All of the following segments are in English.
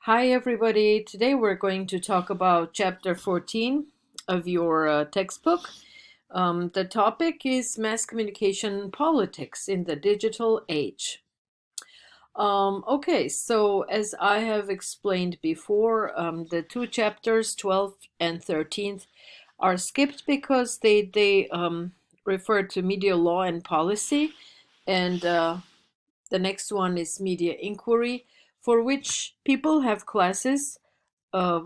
Hi, everybody. Today we're going to talk about chapter 14 of your textbook. The topic is mass communication politics in the digital age. Okay, so as I have explained before, the two chapters, 12 and 13th, are skipped because they refer to media law and policy, and the next one is media inquiry, for which people have classes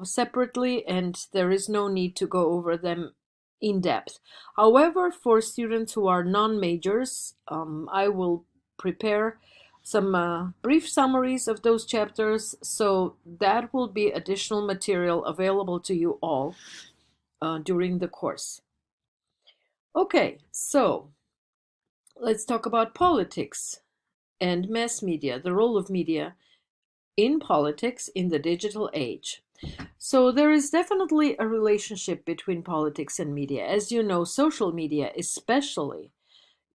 separately, and there is no need to go over them in depth. However, for students who are non-majors, I will prepare some brief summaries of those chapters, so that will be additional material available to you all during the course. Okay, so let's talk about politics and mass media, the role of media in politics in the digital age. So there is definitely a relationship between politics and media. As you know, social media especially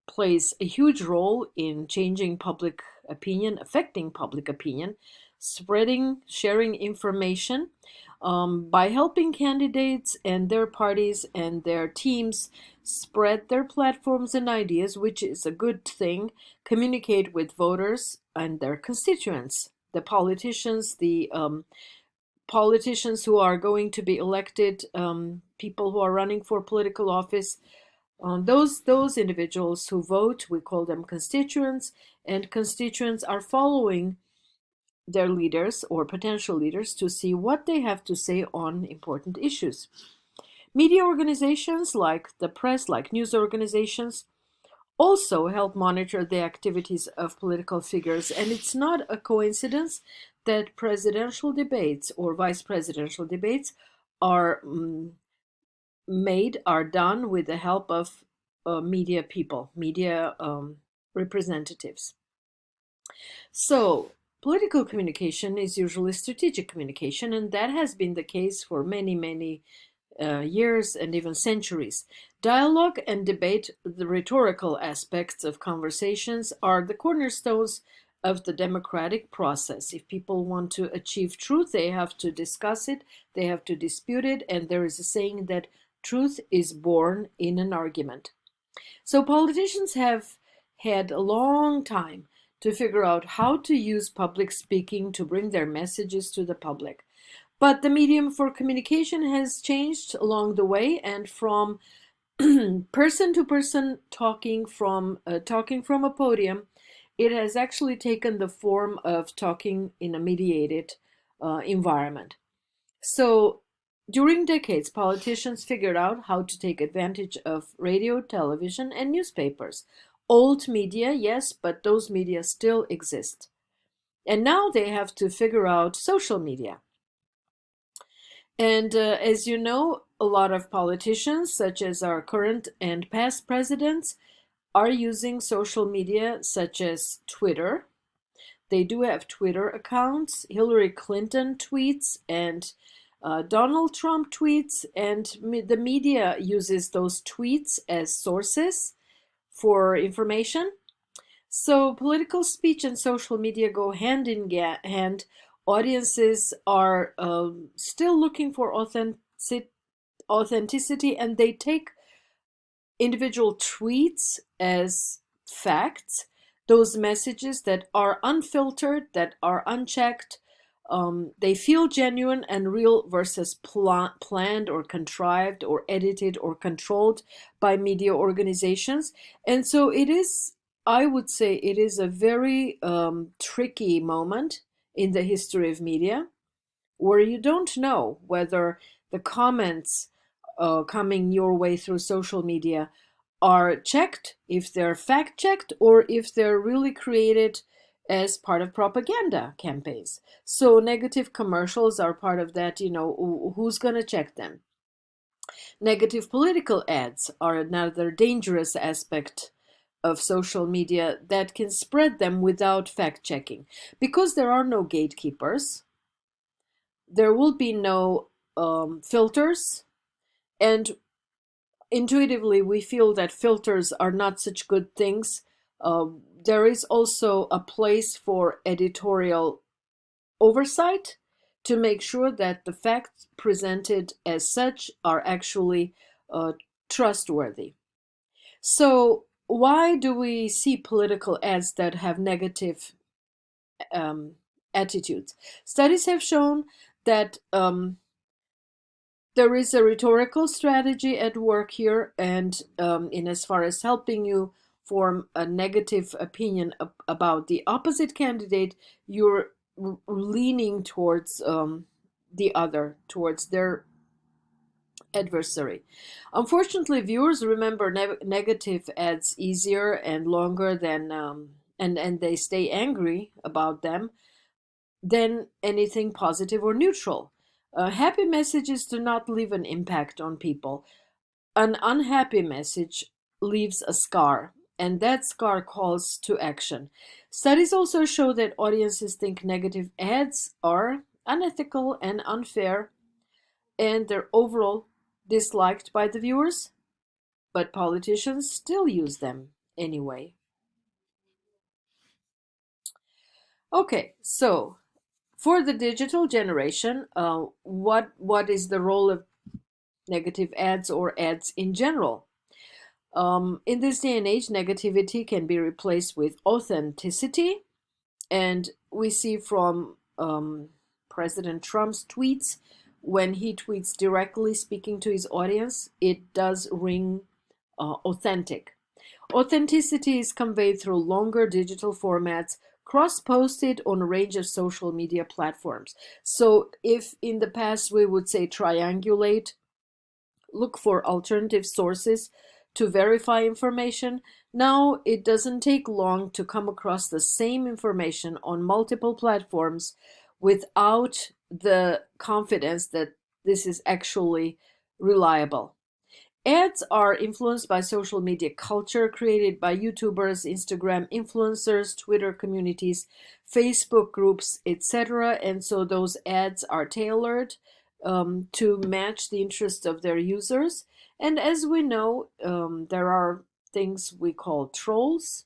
plays a huge role in changing public opinion, affecting public opinion, spreading, sharing information, by helping candidates and their parties and their teams spread their platforms and ideas, which is a good thing, communicate with voters and their constituents, the politicians who are going to be elected, people who are running for political office, those individuals who vote, we call them constituents, and constituents are following their leaders or potential leaders to see what they have to say on important issues. Media organizations like the press, like news organizations, also help monitor the activities of political figures. And it's not a coincidence that presidential debates or vice presidential debates are are done with the help of media people, media representatives. So, political communication is usually strategic communication, and that has been the case for many, many years and even centuries. Dialogue and debate, the rhetorical aspects of conversations, are the cornerstones of the democratic process. If people want to achieve truth, they have to discuss it, they have to dispute it, and there is a saying that truth is born in an argument. So politicians have had a long time to figure out how to use public speaking to bring their messages to the public. But the medium for communication has changed along the way, and from person to person talking from a podium, it has actually taken the form of talking in a mediated environment. So during decades, politicians figured out how to take advantage of radio, television, and newspapers. Old media, yes, but those media still exist. And now they have to figure out social media. And as you know, a lot of politicians, such as our current and past presidents, are using social media such as Twitter. They do have Twitter accounts. Hillary Clinton tweets and Donald Trump tweets, and the media uses those tweets as sources for information. So political speech and social media go hand in hand. Audiences are still looking for authenticity, and they take individual tweets as facts, those messages that are unfiltered, that are unchecked. They feel genuine and real versus planned or contrived or edited or controlled by media organizations. And so it is, I would say, it is a very tricky moment in the history of media where you don't know whether the comments coming your way through social media are checked, if they're fact checked, or if they're really created as part of propaganda campaigns. So negative commercials are part of that, who's going to check them? Negative political ads are another dangerous aspect of social media that can spread them without fact checking. Because there are no gatekeepers, there will be no filters, and intuitively we feel that filters are not such good things. There is also a place for editorial oversight to make sure that the facts presented as such are actually trustworthy. So, why do we see political ads that have negative um, attitudes? Studies have shown that there is a rhetorical strategy at work here, and in as far as helping you form a negative opinion about the opposite candidate, you're leaning towards the other, towards their adversary. Unfortunately, viewers remember negative ads easier and longer than and they stay angry about them than anything positive or neutral. Happy messages do not leave an impact on people. An unhappy message leaves a scar, and that scar calls to action. Studies also show that audiences think negative ads are unethical and unfair, and they're overall disliked by the viewers, but politicians still use them anyway. Okay, so for the digital generation, what is the role of negative ads or ads in general? In this day and age, negativity can be replaced with authenticity, and we see from President Trump's tweets, when he tweets directly speaking to his audience, it does ring authentic. Authenticity is conveyed through longer digital formats, cross-posted on a range of social media platforms. So if in the past we would say triangulate, look for alternative sources to verify information, now it doesn't take long to come across the same information on multiple platforms without the confidence that this is actually reliable. Ads are influenced by social media culture created by YouTubers, Instagram influencers, Twitter communities, Facebook groups, etc. And so those ads are tailored to match the interests of their users. And as we know, there are things we call trolls,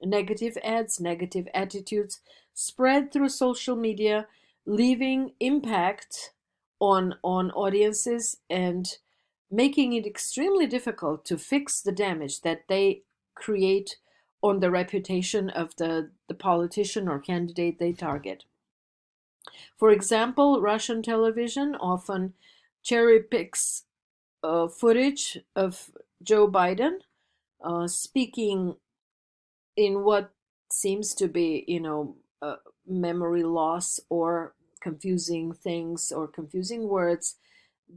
negative ads, negative attitudes spread through social media, leaving impact on audiences and making it extremely difficult to fix the damage that they create on the reputation of the politician or candidate they target. For example, Russian television often cherry picks footage of Joe Biden speaking in what seems to be, memory loss or confusing things or confusing words.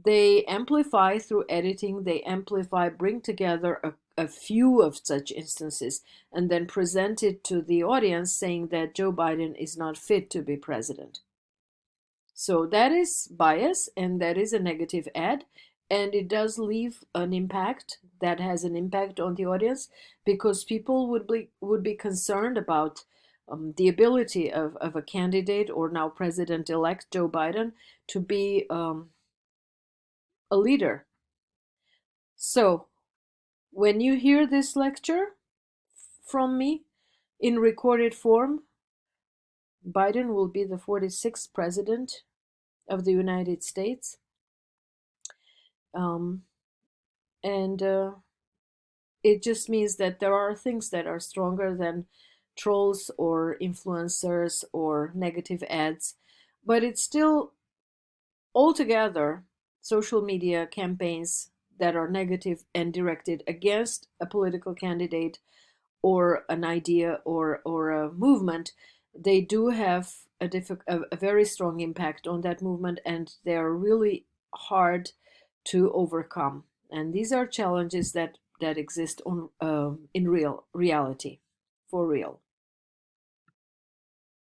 They amplify through editing, they amplify, bring together a few of such instances, and then present it to the audience saying that Joe Biden is not fit to be president. So that is bias and that is a negative ad. And it does leave an impact that has an impact on the audience because people would be concerned about the ability of a candidate or now president-elect Joe Biden to be a leader. So when you hear this lecture from me in recorded form, Biden will be the 46th president of the United States. Um, and it just means that there are things that are stronger than trolls or influencers or negative ads, but it's still altogether social media campaigns that are negative and directed against a political candidate or an idea or a movement. They do have a very strong impact on that movement, and they're really hard to overcome. And these are challenges that exist on in real reality, for real.